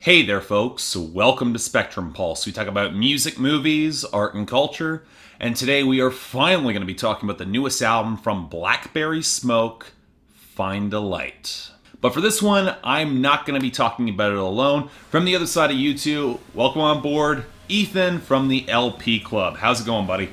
Hey there, folks. Welcome to Spectrum Pulse. We talk about music, movies, art, and culture. And today we are finally going to be talking about the newest album from Blackberry Smoke, Find a Light. But for this one, I'm not going to be talking about it alone. From the other side of you two, welcome on board, Ethan from the LP Club. How's it going, buddy?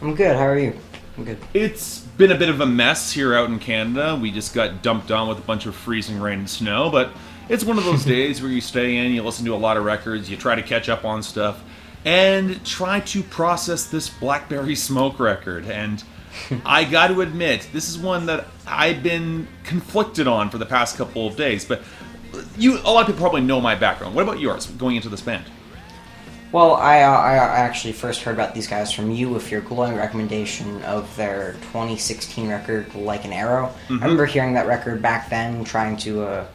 I'm good. How are you? I'm good. It's been a bit of a mess here out in Canada. We just got dumped on with a bunch of freezing rain and snow, but it's one of those days where you stay in, you listen to a lot of records, you try to catch up on stuff, and try to process this Blackberry Smoke record. And I got to admit, this is one that I've been conflicted on for the past couple of days. But a lot of people probably know my background. What about yours going into this band? Well, I actually first heard about these guys from you with your glowing recommendation of their 2016 record, Like an Arrow. Mm-hmm. I remember hearing that record back then, trying to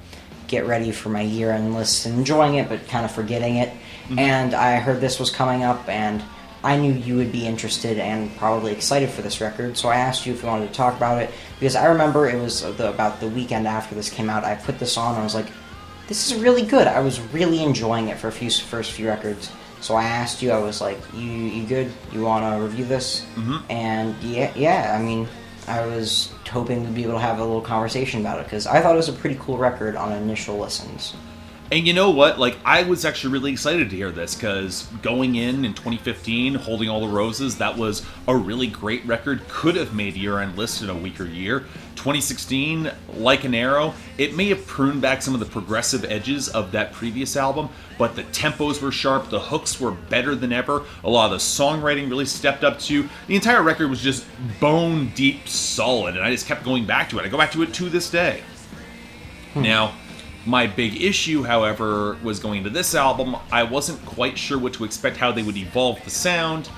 get ready for my year-end list, enjoying it, but kind of forgetting it. Mm-hmm. And I heard this was coming up, and I knew you would be interested and probably excited for this record, so I asked you if you wanted to talk about it, because I remember it was about the weekend after this came out. I put this on, and I was like, this is really good. I was really enjoying it for first few records. So I asked you, I was like, you good? You want to review this? Mm-hmm. And yeah, I mean, I was hoping we'd be able to have a little conversation about it, because I thought it was a pretty cool record on initial listens. And you know what? I was actually really excited to hear this, because going in 2015, Holding All the Roses, that was a really great record. Could have made year-end list in a weaker year. 2016, Like an Arrow, it may have pruned back some of the progressive edges of that previous album, but the tempos were sharp, the hooks were better than ever, a lot of the songwriting really stepped up too. The entire record was just bone deep solid, and I just kept going back to it. I go back to it to this day. Now, my big issue, however, was going into this album. I wasn't quite sure what to expect, how they would evolve the sound,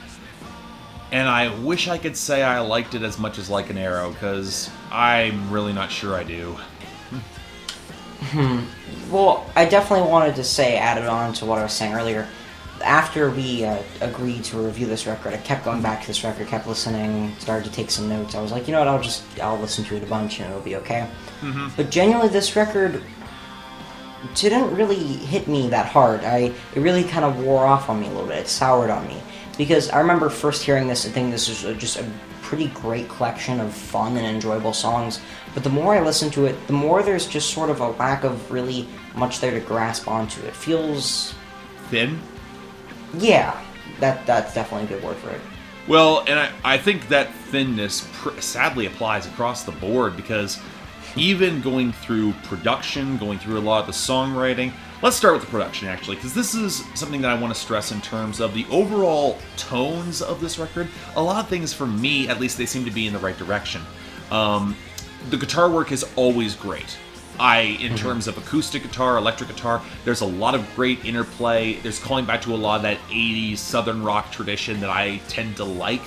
and I wish I could say I liked it as much as Like an Arrow, because I'm really not sure I do. Well, I definitely wanted to say, added on to what I was saying earlier, after we agreed to review this record, I kept going back to this record, kept listening, started to take some notes. I was like, you know what, I'll listen to it a bunch and it'll be okay. Mm-hmm. But genuinely, this record didn't really hit me that hard. It really kind of wore off on me a little bit. It soured on me. Because I remember first hearing this and thinking this was just a pretty great collection of fun and enjoyable songs. But the more I listen to it, the more there's just sort of a lack of really much there to grasp onto. It feels thin? Yeah, that's definitely a good word for it. Well, and I think that thinness sadly applies across the board, because even going through production, going through a lot of the songwriting. Let's start with the production, actually, because this is something that I want to stress in terms of the overall tones of this record. A lot of things, for me, at least, they seem to be in the right direction. The guitar work is always great. In terms of acoustic guitar, electric guitar, there's a lot of great interplay. There's calling back to a lot of that 80s Southern rock tradition that I tend to like.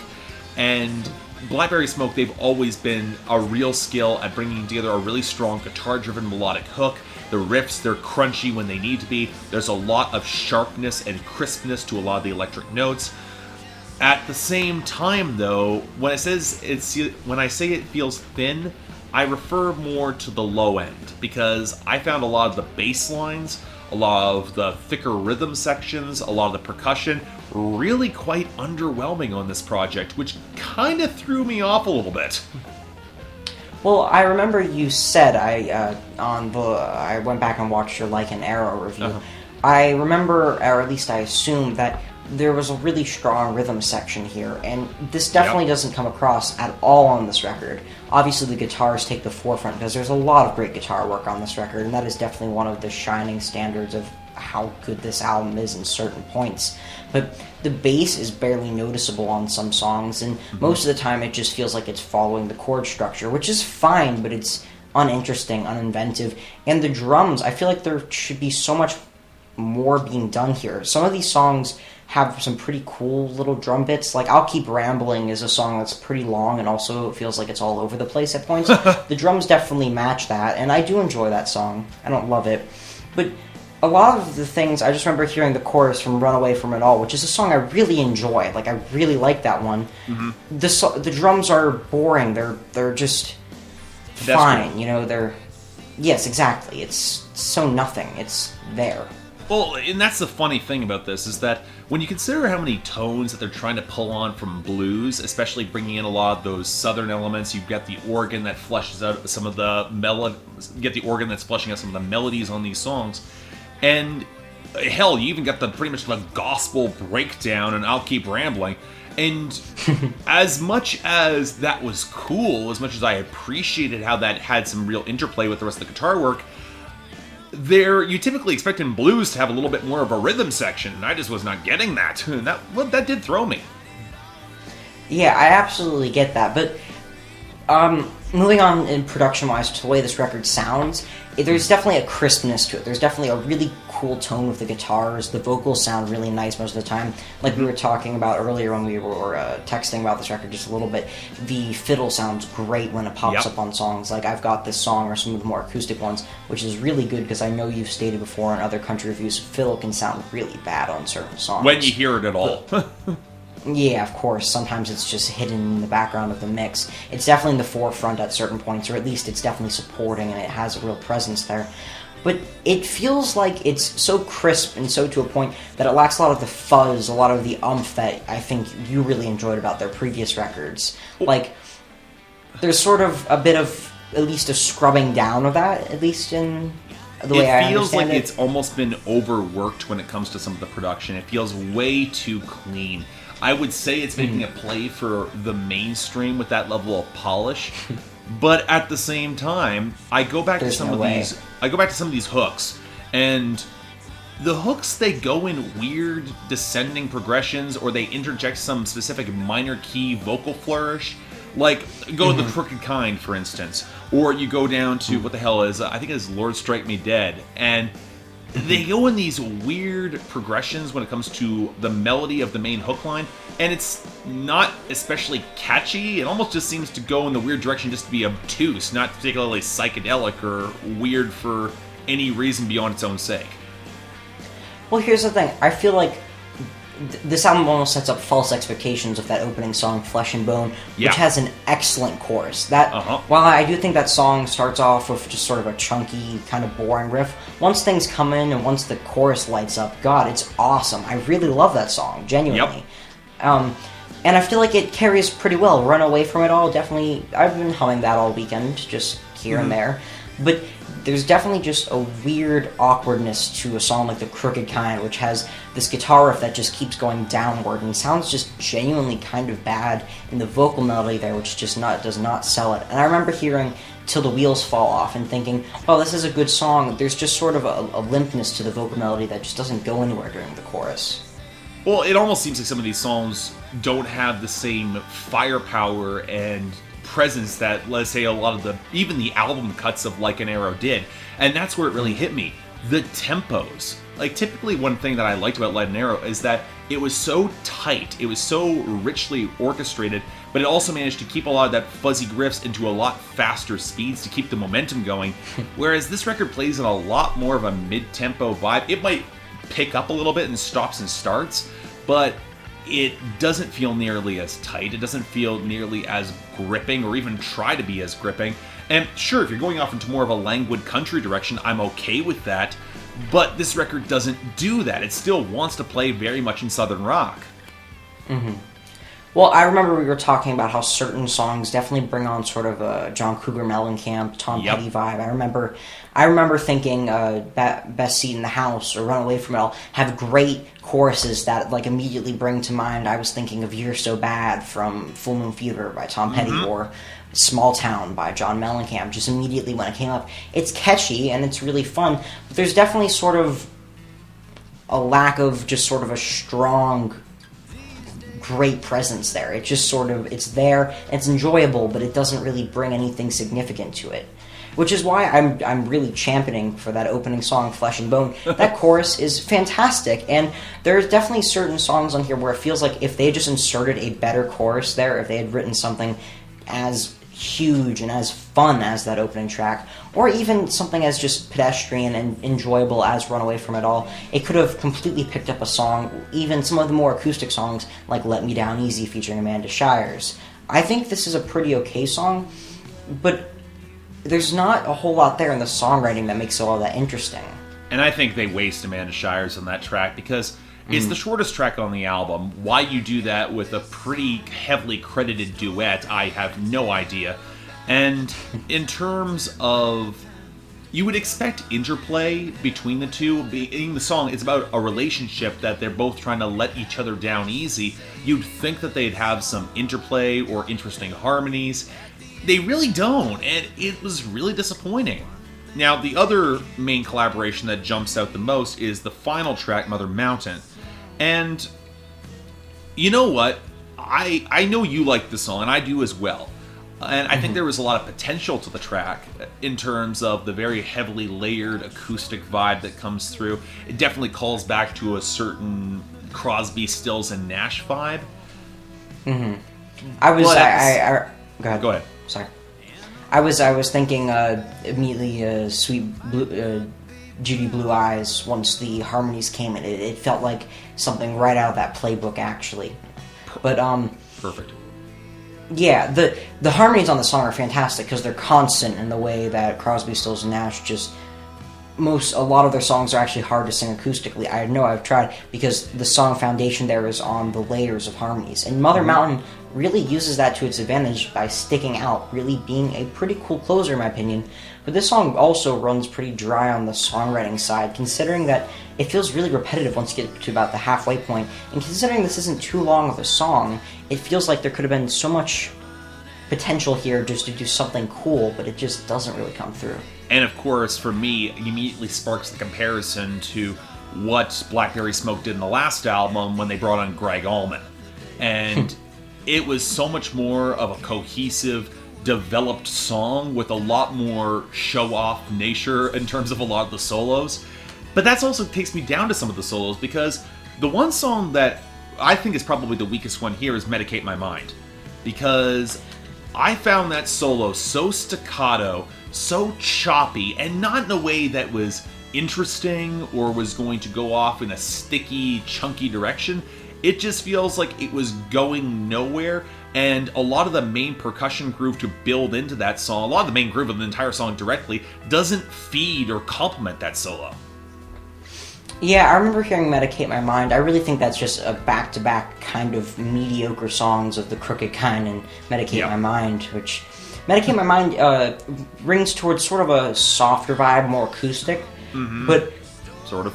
And Blackberry Smoke, they've always been a real skill at bringing together a really strong guitar-driven melodic hook. The riffs, they're crunchy when they need to be. There's a lot of sharpness and crispness to a lot of the electric notes. At the same time, though, when I say it feels thin, I refer more to the low end, because I found a lot of the bass lines, a lot of the thicker rhythm sections, a lot of the percussion really quite underwhelming on this project, which kind of threw me off a little bit. Well, I remember you said, I went back and watched your Like an Arrow review. Uh-huh. I remember, or at least I assumed, that there was a really strong rhythm section here, and this definitely doesn't come across at all on this record. Obviously, the guitars take the forefront, because there's a lot of great guitar work on this record, and that is definitely one of the shining standards of how good this album is in certain points. But the bass is barely noticeable on some songs, and most of the time it just feels like it's following the chord structure, which is fine, but it's uninteresting, uninventive. And the drums, I feel like there should be so much more being done here. Some of these songs have some pretty cool little drum bits. Like I'll Keep Rambling is a song that's pretty long and also feels like it's all over the place at points. The drums definitely match that, and I do enjoy that song. I don't love it. But a lot of the things, I just remember hearing the chorus from Run Away From It All, which is a song I really enjoy. Like, I really like that one. Mm-hmm. The drums are boring. They're just fine. You know, Yes, exactly. It's so nothing. It's there. Well, and that's the funny thing about this, is that when you consider how many tones that they're trying to pull on from blues, especially bringing in a lot of those southern elements, you've got the organ that fleshes out some of the melodies on these songs, and hell, you even got the pretty much the gospel breakdown, and I'll keep rambling. And as much as that was cool, as much as I appreciated how that had some real interplay with the rest of the guitar work, you typically expect in blues to have a little bit more of a rhythm section, and I just was not getting that. And that did throw me. Yeah, I absolutely get that, but moving on in production-wise to the way this record sounds, there's definitely a crispness to it. There's definitely a really cool tone with the guitars. The vocals sound really nice most of the time. Like we were talking about earlier when we were texting about this record just a little bit, the fiddle sounds great when it pops up on songs. Like I've got this song or some of the more acoustic ones, which is really good because I know you've stated before in other country reviews, fiddle can sound really bad on certain songs. When you hear it at all. Yeah, of course. Sometimes it's just hidden in the background of the mix. It's definitely in the forefront at certain points, or at least it's definitely supporting and it has a real presence there. But it feels like it's so crisp and so to a point that it lacks a lot of the fuzz, a lot of the umph that I think you really enjoyed about their previous records. Like, there's sort of a bit of, at least a scrubbing down of that, at least in the way I understand it. It feels like it's almost been overworked when it comes to some of the production. It feels way too clean. I would say it's making a play for the mainstream with that level of polish, but at the same time, I go back to some of these hooks, and the hooks, they go in weird descending progressions, or they interject some specific minor key vocal flourish. Like, go to the Crooked Kind, for instance, or you go down to what the hell is I think it's Lord Strike Me Dead, and they go in these weird progressions when it comes to the melody of the main hook line, and it's not especially catchy. It almost just seems to go in the weird direction just to be obtuse, not particularly psychedelic or weird for any reason beyond its own sake. Well, here's the thing. I feel like this album almost sets up false expectations of that opening song, Flesh and Bone, which has an excellent chorus. While I do think that song starts off with just sort of a chunky, kind of boring riff, once things come in and once the chorus lights up, God, it's awesome. I really love that song, genuinely. And I feel like it carries pretty well. Run Away From It All, definitely, I've been humming that all weekend, just here and there. But there's definitely just a weird awkwardness to a song like The Crooked Kind, which has this guitar riff that just keeps going downward and sounds just genuinely kind of bad, and the vocal melody there, which just does not sell it. And I remember hearing Till the Wheels Fall Off and thinking, oh, this is a good song. There's just sort of a limpness to the vocal melody that just doesn't go anywhere during the chorus. Well, it almost seems like some of these songs don't have the same firepower and presence that, let's say, a lot of even the album cuts of Like an Arrow did. And that's where it really hit me. The tempos. Like, typically one thing that I liked about Like an Arrow is that it was so tight, it was so richly orchestrated, but it also managed to keep a lot of that fuzzy riffs into a lot faster speeds to keep the momentum going. Whereas this record plays in a lot more of a mid-tempo vibe. It might pick up a little bit and stops and starts, but it doesn't feel nearly as tight. It doesn't feel nearly as gripping, or even try to be as gripping. And sure, if you're going off into more of a languid country direction, I'm okay with that. But this record doesn't do that. It still wants to play very much in Southern rock. Well, I remember we were talking about how certain songs definitely bring on sort of a John Cougar Mellencamp, Tom Petty vibe. I remember thinking Best Seat in the House or Run Away From It All have great choruses that like immediately bring to mind. I was thinking of You're So Bad from Full Moon Fever by Tom Petty, or Small Town by John Mellencamp, just immediately when it came up. It's catchy and it's really fun, but there's definitely sort of a lack of just sort of a strong, great presence there. It just sort of, it's there, it's enjoyable, but it doesn't really bring anything significant to it. Which is why I'm really championing for that opening song, Flesh and Bone. That chorus is fantastic, and there's definitely certain songs on here where it feels like if they just inserted a better chorus there, if they had written something as huge and as fun as that opening track, or even something as just pedestrian and enjoyable as Run Away From It All, it could have completely picked up a song, even some of the more acoustic songs like Let Me Down Easy featuring Amanda Shires. I think this is a pretty okay song, but there's not a whole lot there in the songwriting that makes it all that interesting. And I think they waste Amanda Shires on that track because it's the shortest track on the album. Why you do that with a pretty heavily credited duet, I have no idea. And in terms of, you would expect interplay between the two. In the song, it's about a relationship that they're both trying to let each other down easy. You'd think that they'd have some interplay or interesting harmonies. They really don't, and it was really disappointing. Now, the other main collaboration that jumps out the most is the final track, Mother Mountain. And you know what? I know you like the song, and I do as well. And I think there was a lot of potential to the track in terms of the very heavily layered acoustic vibe that comes through. It definitely calls back to a certain Crosby, Stills, and Nash vibe. Mm-hmm. Go ahead. Sorry. I was thinking immediately Sweet Blue, Judy Blue Eyes once the harmonies came in. It felt like something right out of that playbook, actually. But Perfect. Yeah, the harmonies on the song are fantastic because they're constant in the way that Crosby, Stills, and Nash just... a lot of their songs are actually hard to sing acoustically. I know I've tried, because the song foundation there is on the layers of harmonies. And Mother Mountain really uses that to its advantage by sticking out, really being a pretty cool closer in my opinion. But this song also runs pretty dry on the songwriting side, considering that it feels really repetitive once you get to about the halfway point. And considering this isn't too long of a song, it feels like there could have been so much potential here just to do something cool, but it just doesn't really come through. And of course, for me, it immediately sparks the comparison to what Blackberry Smoke did in the last album when they brought on Greg Allman. And it was so much more of a cohesive, developed song with a lot more show-off nature in terms of a lot of the solos. But that also takes me down to some of the solos, because the one song that I think is probably the weakest one here is Medicate My Mind. Because I found that solo so staccato, so choppy, and not in a way that was interesting or was going to go off in a sticky, chunky direction. It just feels like it was going nowhere, and a lot of the main percussion groove to build into that song, a lot of the main groove of the entire song directly, doesn't feed or complement that solo. Yeah, I remember hearing Medicate My Mind. I really think that's just a back-to-back kind of mediocre songs of the crooked kind, and Medicate My Mind, which... Medicate My Mind rings towards sort of a softer vibe, more acoustic, but... Sort of.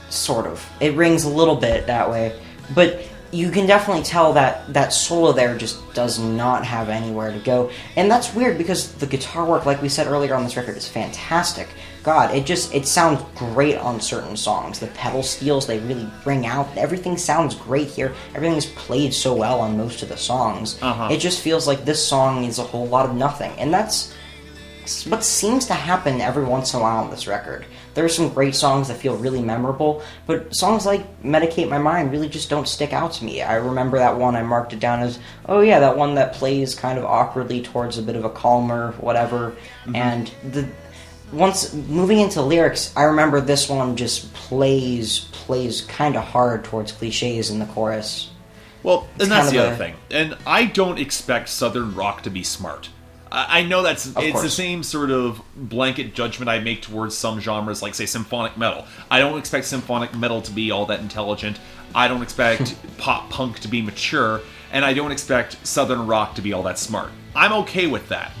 Sort of. It rings a little bit that way, but you can definitely tell that that solo there just does not have anywhere to go. And that's weird because the guitar work, like we said earlier on this record, is fantastic. God, it sounds great on certain songs. The pedal steels they really bring out. Everything sounds great here. Everything is played so well on most of the songs. It just feels like this song is a whole lot of nothing. And that's what seems to happen every once in a while on this record. There are some great songs that feel really memorable, but songs like Medicate My Mind really just don't stick out to me. I remember that one, I marked it down as, oh yeah, that one that plays kind of awkwardly towards a bit of a calmer, whatever, and once moving into lyrics, I remember this one just plays kind of hard towards cliches in the chorus. Well, and that's the other thing. And I don't expect Southern rock to be smart. I know it's the same sort of blanket judgment I make towards some genres, like, say, symphonic metal. I don't expect symphonic metal to be all that intelligent. I don't expect pop punk to be mature. And I don't expect Southern rock to be all that smart. I'm okay with that.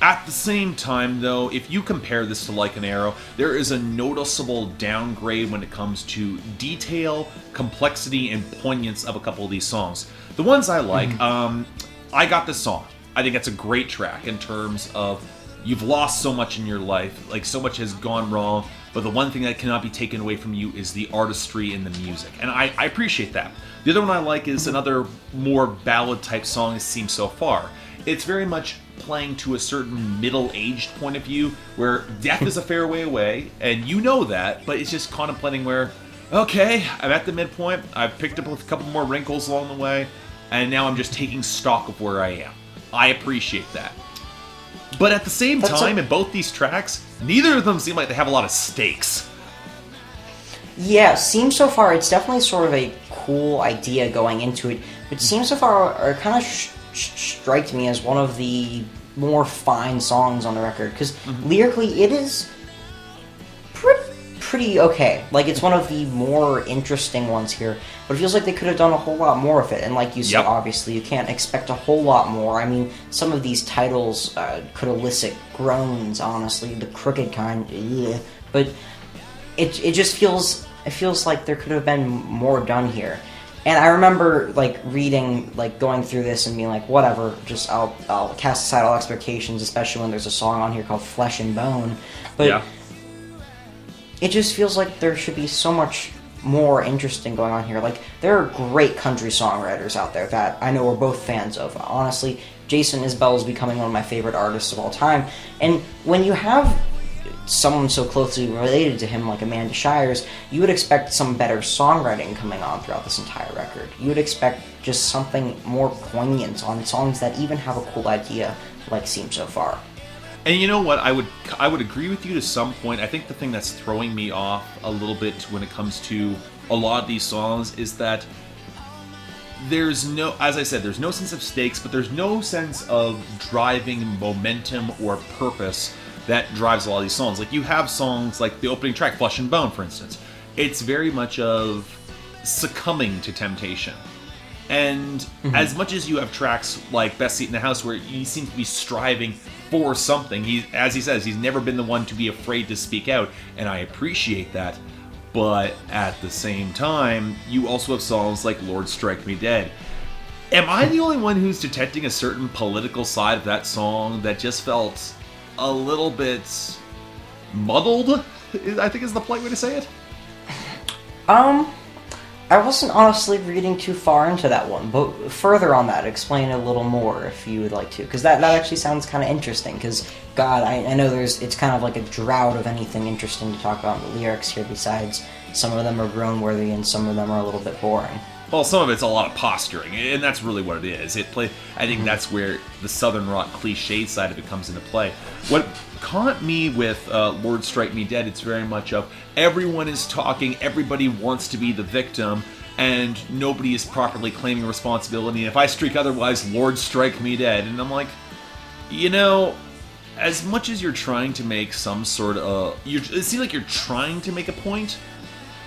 At the same time, though, if you compare this to Like an Arrow, there is a noticeable downgrade when it comes to detail, complexity, and poignance of a couple of these songs. The ones I like, I Got This Song. I think that's a great track in terms of you've lost so much in your life, like so much has gone wrong, but the one thing that cannot be taken away from you is the artistry in the music. And I appreciate that. The other one I like is another more ballad-type song, It Seems So Far. It's very much playing to a certain middle-aged point of view where death is a fair way away, and you know that, but it's just contemplating where, okay, I'm at the midpoint, I've picked up a couple more wrinkles along the way, and now I'm just taking stock of where I am. I appreciate that. But at the same time, in both these tracks, neither of them seem like they have a lot of stakes. Yeah, Seems So Far, it's definitely sort of a cool idea going into it, but Seems So Far kind of strikes me as one of the more fine songs on the record, because lyrically it is pretty okay. Like, it's one of the more interesting ones here, but it feels like they could have done a whole lot more of it. And like you said, obviously, you can't expect a whole lot more. I mean, some of these titles could elicit groans, honestly, the crooked kind. Ugh. But it just feels like there could have been more done here. And I remember, like, reading, like, going through this and being like, whatever, just I'll cast aside all expectations, especially when there's a song on here called Flesh and Bone. But it just feels like there should be so much more interesting going on here. Like, there are great country songwriters out there that I know we're both fans of. Honestly, Jason Isbell is becoming one of my favorite artists of all time. And when you have someone so closely related to him like Amanda Shires, you would expect some better songwriting coming on throughout this entire record. You would expect just something more poignant on songs that even have a cool idea, like Seem So Far. And you know what? I would agree with you to some point. I think the thing that's throwing me off a little bit when it comes to a lot of these songs is that there's no, as I said, there's no sense of stakes, but there's no sense of driving momentum or purpose that drives a lot of these songs. Like, you have songs like the opening track, Flesh and Bone, for instance. It's very much of succumbing to temptation. And as much as you have tracks like Best Seat in the House, where he seems to be striving for something, as he says, he's never been the one to be afraid to speak out, and I appreciate that. But at the same time, you also have songs like Lord Strike Me Dead. Am I the only one who's detecting a certain political side of that song that just felt a little bit muddled, I think is the polite way to say it? I wasn't honestly reading too far into that one, but further on that, explain a little more if you would like to, because that actually sounds kind of interesting, because, God, I know it's kind of like a drought of anything interesting to talk about in the lyrics here, besides some of them are groan-worthy and some of them are a little bit boring. Well, some of it's a lot of posturing, and that's really what it is. I think that's where the Southern rock cliche side of it comes into play. What caught me with Lord Strike Me Dead, it's very much of everyone is talking, everybody wants to be the victim, and nobody is properly claiming responsibility. And if I streak otherwise, Lord Strike Me Dead. And I'm like, you know, as much as you're trying to make some sort of... it seems like you're trying to make a point,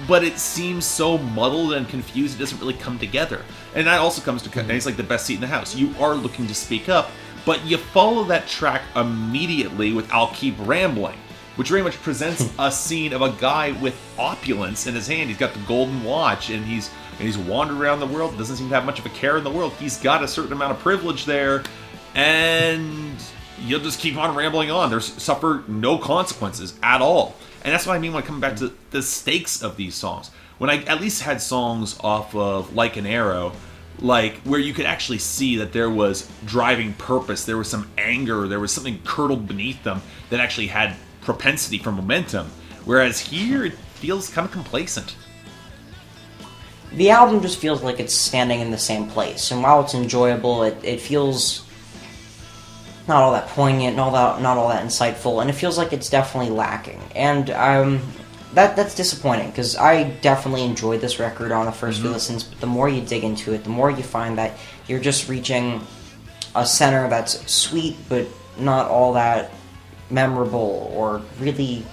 but it seems so muddled and confused, it doesn't really come together. And that also comes to things like the Best Seat in the House. You are looking to speak up, but you follow that track immediately with I'll Keep Rambling, which very much presents a scene of a guy with opulence in his hand. He's got the golden watch, and he's wandering around the world, doesn't seem to have much of a care in the world. He's got a certain amount of privilege there, and you'll just keep on rambling on. There's suffer no consequences at all. And that's what I mean when I come back to the stakes of these songs. When I at least had songs off of Like an Arrow, like where you could actually see that there was driving purpose, there was some anger, there was something curdled beneath them that actually had propensity for momentum. Whereas here, it feels kind of complacent. The album just feels like it's standing in the same place. And while it's enjoyable, it feels not all that poignant, not all that insightful, and it feels like it's definitely lacking. And that's disappointing, because I definitely enjoyed this record on the first few listens, but the more you dig into it, the more you find that you're just reaching a center that's sweet, but not all that memorable or really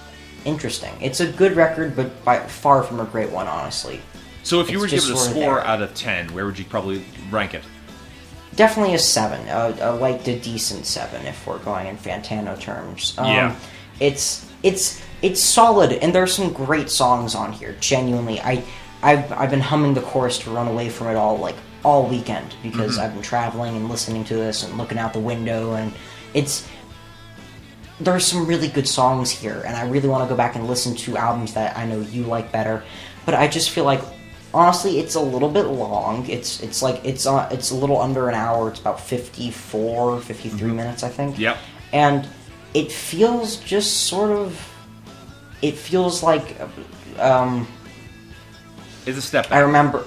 interesting. It's a good record, but by far from a great one, honestly. So if you were to give it a score out of 10, where would you probably rank it? Definitely a 7, a light to decent 7 if we're going in Fantano terms. Yeah. It's solid, and there's some great songs on here. Genuinely, I've been humming the chorus to run away from it all weekend, because I've been traveling and listening to this and looking out the window, and there's some really good songs here, and I really want to go back and listen to albums that I know you like better. But I just feel like, honestly, it's a little bit long. It's a little under an hour. It's about 53 minutes, I think. Yep. And it feels just sort of... It feels like... It's a step back. I remember...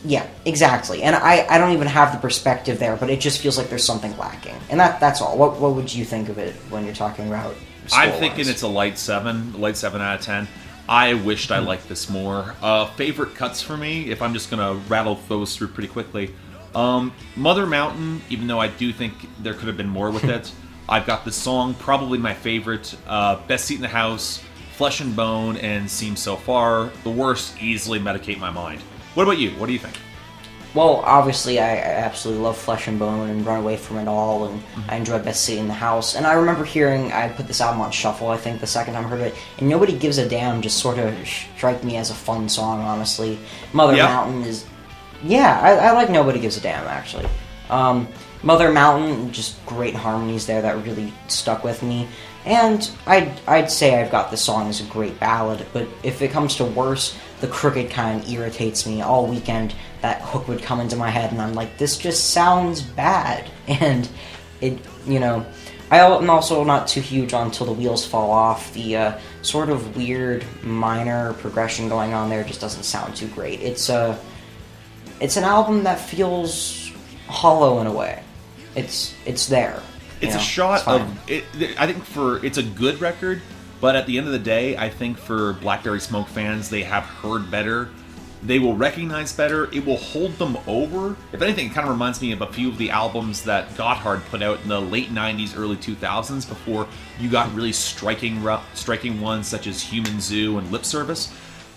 Yeah, exactly. And I don't even have the perspective there, but it just feels like there's something lacking. And that's all. What would you think of it when you're talking about I'm thinking it's a light 7 out of 10. I wished I liked this more. Favorite cuts for me, if I'm just going to rattle those through pretty quickly. Mother Mountain, even though I do think there could have been more with it. I've got the song, probably my favorite, Best Seat in the House, Flesh and Bone, and Seems So Far. The worst, easily Medicate My Mind. What about you? What do you think? Well, obviously, I absolutely love Flesh and Bone and Run Away From It All, and I enjoyed Best Seat in the House. And I remember I put this album on shuffle, I think, the second time I heard it, and Nobody Gives a Damn just sort of strike me as a fun song, honestly. Mother Mountain is... Yeah, I like Nobody Gives a Damn, actually. Mother Mountain, just great harmonies there that really stuck with me. And I'd say I've Got This Song as a great ballad, but if it comes to worse, The Crooked kind irritates me. All weekend, that hook would come into my head, and I'm like, this just sounds bad. And I'm also not too huge on Till the Wheels Fall Off. The sort of weird minor progression going on there just doesn't sound too great. It's an album that feels hollow in a way. It's there. It's a shot of it. I think it's a good record, but at the end of the day, I think for Blackberry Smoke fans, they have heard better. They will recognize better. It will hold them over. If anything, it kind of reminds me of a few of the albums that Gotthard put out in the late 90s, early 2000s before you got really striking ones such as Human Zoo and Lip Service.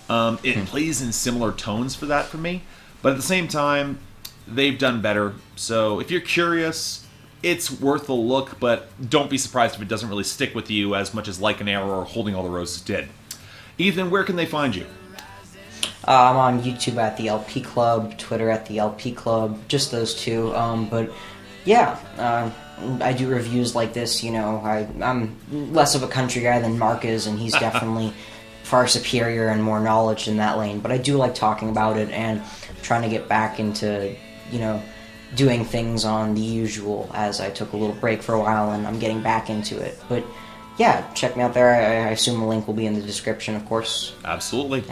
It plays in similar tones for me, but at the same time, they've done better. So if you're curious, it's worth a look, but don't be surprised if it doesn't really stick with you as much as Like an Arrow or Holding All the Roses did. Ethan, where can they find you? I'm on YouTube at the LP Club, Twitter at the LP Club, just those two. But yeah, I do reviews like this. I'm less of a country guy than Mark is, and he's definitely far superior and more knowledge in that lane. But I do like talking about it and trying to get back into, doing things on the usual, as I took a little break for a while and I'm getting back into it. But yeah, check me out there. I assume the link will be in the description, of course. Absolutely.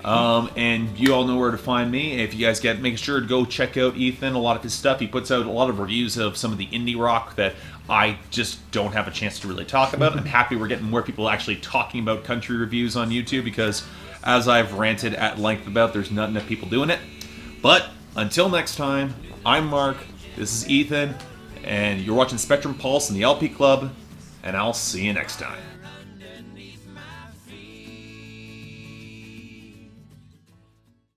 And you all know where to find me. If you guys make sure to go check out Ethan, a lot of his stuff. He puts out a lot of reviews of some of the indie rock that I just don't have a chance to really talk about. I'm happy we're getting more people actually talking about country reviews on YouTube, because as I've ranted at length about, there's not enough people doing it. But until next time, I'm Mark, this is Ethan, and you're watching Spectrum Pulse in the LP Club, and I'll see you next time.